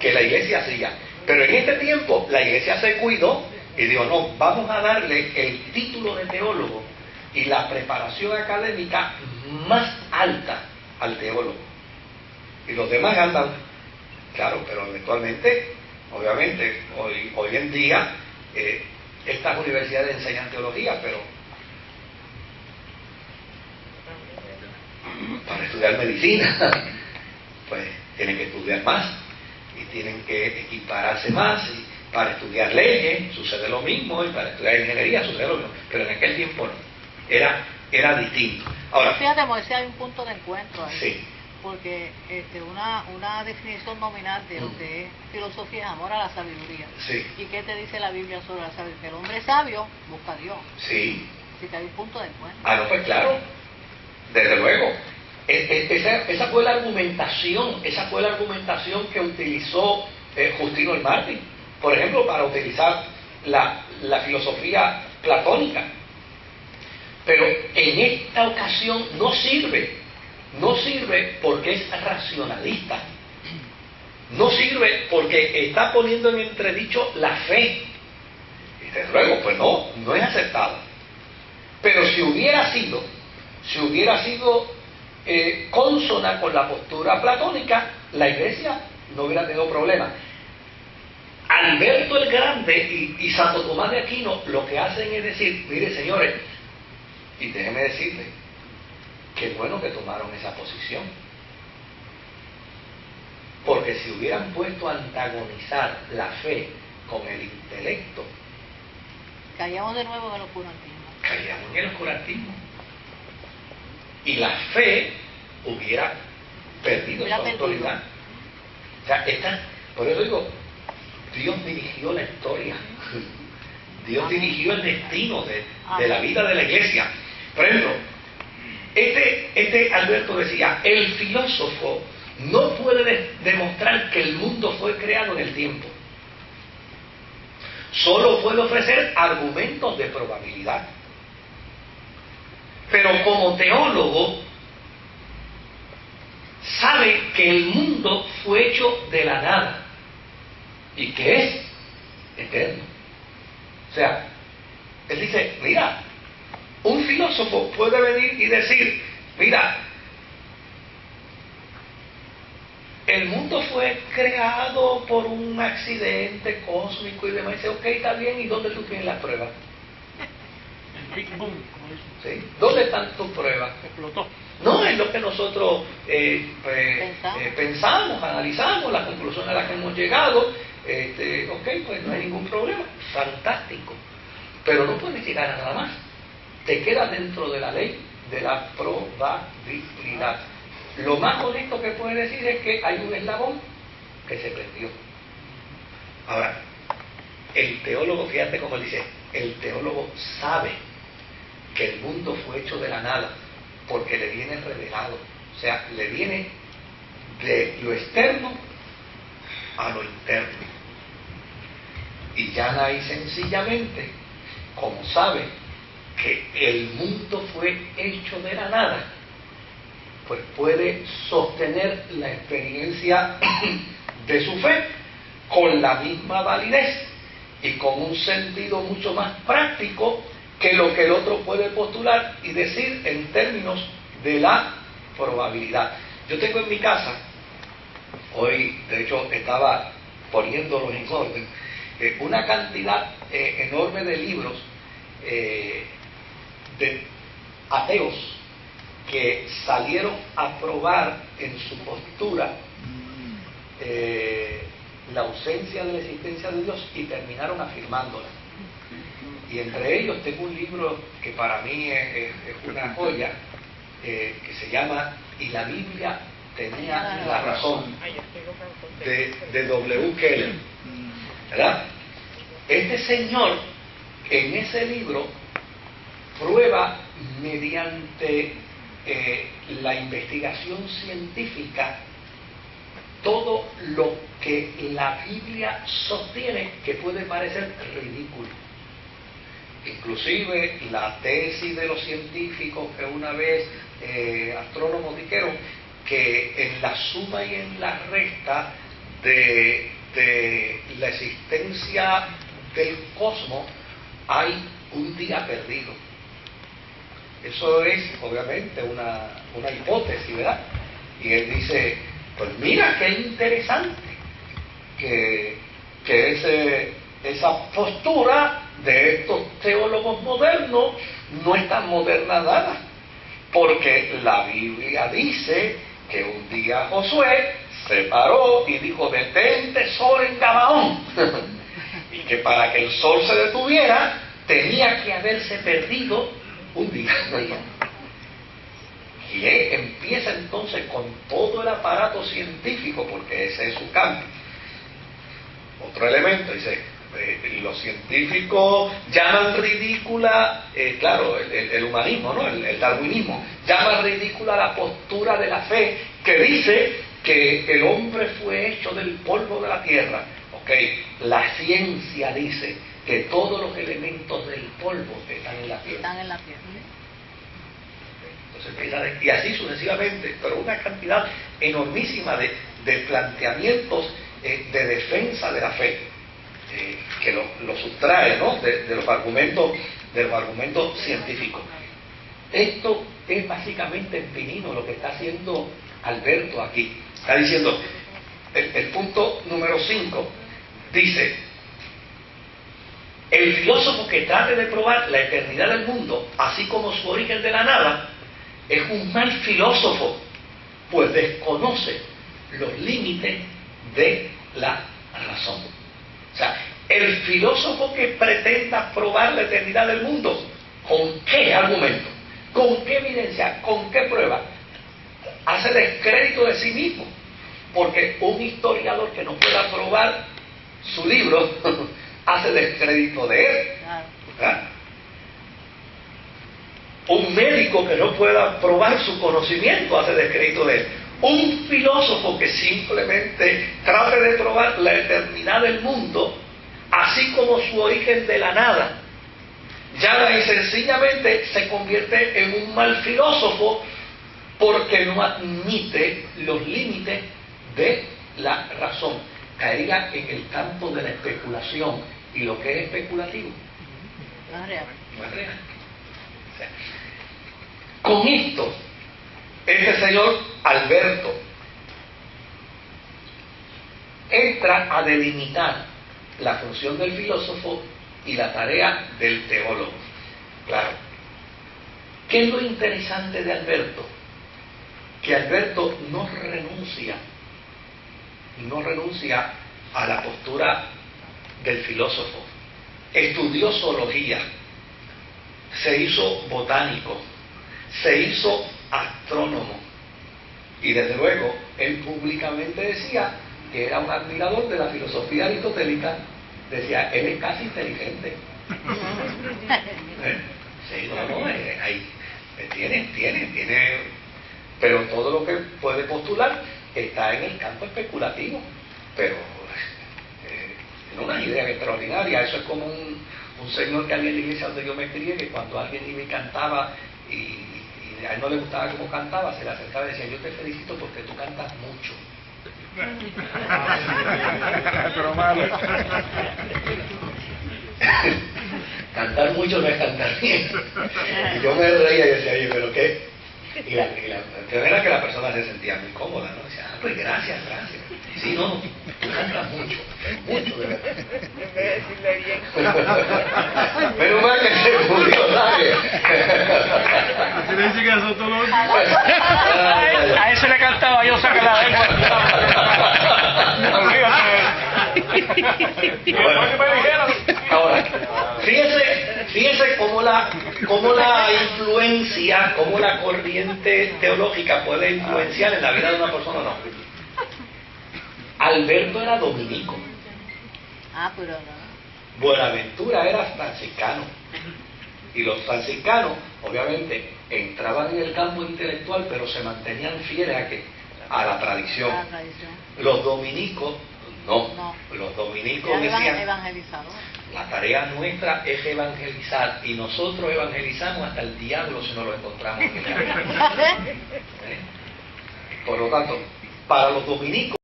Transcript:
que la iglesia hacía. Pero en este tiempo la iglesia se cuidó y dijo, no, vamos a darle el título de teólogo y la preparación académica más alta al teólogo. Y los demás andan, claro, pero eventualmente, obviamente, hoy en día, estas universidades enseñan teología, pero para estudiar medicina, pues tienen que estudiar más y tienen que equiparse más, y para estudiar leyes sucede lo mismo, y para estudiar ingeniería sucede lo mismo, pero en aquel tiempo no, era distinto. Ahora, fíjate, Moisés, hay un punto de encuentro ahí, sí, porque una definición nominal de lo que es filosofía es amor a la sabiduría. Sí. ¿Y qué te dice la Biblia sobre la sabiduría? Que el hombre sabio busca a Dios. Sí. Así que hay un punto de encuentro. Ah, no, pues claro, desde luego. Esa fue la argumentación que utilizó Justino el Mártir, por ejemplo, para utilizar la filosofía platónica. Pero en esta ocasión no sirve porque es racionalista, no sirve porque está poniendo en entredicho la fe, y desde luego pues no es aceptado. Pero si hubiera sido consona con la postura platónica, la iglesia no hubiera tenido problema. Alberto el Grande y Santo Tomás de Aquino lo que hacen es decir, mire señores, y déjenme decirle, qué bueno que tomaron esa posición, porque si hubieran puesto a antagonizar la fe con el intelecto, caíamos de nuevo en el oscurantismo. Caíamos en el oscurantismo y la fe hubiera perdido su autoridad. O sea, por eso digo, Dios dirigió la historia, Dios dirigió el destino de la vida de la iglesia. Por ejemplo, este Alberto decía, el filósofo no puede demostrar que el mundo fue creado en el tiempo, solo puede ofrecer argumentos de probabilidad. Pero como teólogo sabe que el mundo fue hecho de la nada y que es eterno. O sea, él dice, mira, un filósofo puede venir y decir, mira, el mundo fue creado por un accidente cósmico y demás. Y dice, ok, está bien, ¿y dónde tú tienes las pruebas? Big Boom, como dicen. ¿Sí? ¿Dónde están tus pruebas? Explotó. No es lo que nosotros pensamos, analizamos, las conclusiones a las que hemos llegado. Ok, pues no hay ningún problema, fantástico. Pero no puedes llegar a nada más. Te quedas dentro de la ley de la probabilidad. Lo más honesto que puedes decir es que hay un eslabón que se perdió. Ahora, el teólogo, fíjate cómo dice, el teólogo sabe que el mundo fue hecho de la nada, porque le viene revelado, o sea, le viene de lo externo a lo interno. Y ya ahí sencillamente, como sabe que el mundo fue hecho de la nada, pues puede sostener la experiencia de su fe con la misma validez y con un sentido mucho más práctico que lo que el otro puede postular y decir en términos de la probabilidad. Yo tengo en mi casa, hoy de hecho estaba poniéndolos en orden, una cantidad enorme de libros de ateos que salieron a probar en su postura la ausencia de la existencia de Dios y terminaron afirmándola. Y entre ellos tengo un libro que para mí es una joya, que se llama Y la Biblia tenía la razón, de W. Keller, ¿verdad? Este señor en ese libro prueba mediante la investigación científica todo lo que la Biblia sostiene que puede parecer ridículo. Inclusive la tesis de los científicos que una vez astrónomos dijeron que en la suma y en la resta de la existencia del cosmos hay un día perdido. Eso es obviamente una hipótesis, ¿verdad? Y él dice, pues mira qué interesante que esa postura de estos teólogos modernos no es tan moderna nada, porque la Biblia dice que un día Josué se paró y dijo, detente sol en Gabaón, y que para que el sol se detuviera tenía que haberse perdido un día. Y él empieza entonces con todo el aparato científico, porque ese es su campo. Otro elemento, dice, los científicos llaman ridícula, claro, el humanismo, ¿no? El darwinismo, llama ridícula la postura de la fe que dice que el hombre fue hecho del polvo de la tierra. Ok, la ciencia dice que todos los elementos del polvo están en la tierra. Están en la tierra. Entonces, y así sucesivamente, pero una cantidad enormísima de planteamientos de defensa de la fe, que lo sustrae, ¿no? de los argumentos científicos. Esto es básicamente empinino lo que está haciendo Alberto aquí. Está diciendo, el punto número 5 dice: el filósofo que trate de probar la eternidad del mundo, así como su origen de la nada, es un mal filósofo, pues desconoce los límites de la razón. O sea, el filósofo que pretenda probar la eternidad del mundo, ¿con qué argumento? ¿Con qué evidencia? ¿Con qué prueba? Hace descrédito de sí mismo, porque un historiador que no pueda probar su libro hace descrédito de él. ¿Verdad? Un médico que no pueda probar su conocimiento hace descrédito de él. Un filósofo que simplemente trate de probar la eternidad del mundo, así como su origen de la nada, ya y sencillamente se convierte en un mal filósofo, porque no admite los límites de la razón. Caería en el campo de la especulación, y lo que es especulativo No es real. no es real. O sea, con esto, este señor Alberto entra a delimitar la función del filósofo y la tarea del teólogo. Claro. ¿Qué es lo interesante de Alberto? Que Alberto no renuncia a la postura del filósofo. Estudió zoología, se hizo botánico, se hizo astrónomo, y desde luego él públicamente decía que era un admirador de la filosofía aristotélica. Decía, él es casi inteligente. Sí, tiene, pero todo lo que puede postular está en el campo especulativo, pero tiene una idea extraordinaria. Eso es como un señor que había en la iglesia donde yo me crié, que cuando alguien iba y cantaba y a él no le gustaba cómo cantaba, se le acercaba y decía, yo te felicito porque tú cantas mucho. Pero malo. Cantar mucho no es cantar bien. Y yo me reía y decía, oye, ¿pero qué? Y la era que la persona se sentía muy cómoda, ¿no? Decía, ah, pues gracias. Sí, no, tú cantas mucho, de verdad. Decirle bien. Pero más que se murió, ¿sabes? Así le dice que eso todo lo... A ese le cantaba yo, saca la lengua. Ahora, fíjese cómo la influencia, cómo la corriente teológica puede influenciar en la vida de una persona o no. Alberto era dominico. Pero no. Buenaventura era franciscano. Y los franciscanos, obviamente, entraban en el campo intelectual, pero se mantenían fieles a la tradición. La tradición. Los dominicos, no. Los dominicos decían, Evangelizador. la tarea nuestra es evangelizar, y nosotros evangelizamos hasta el diablo si no lo encontramos en el camino. Por lo tanto, para los dominicos,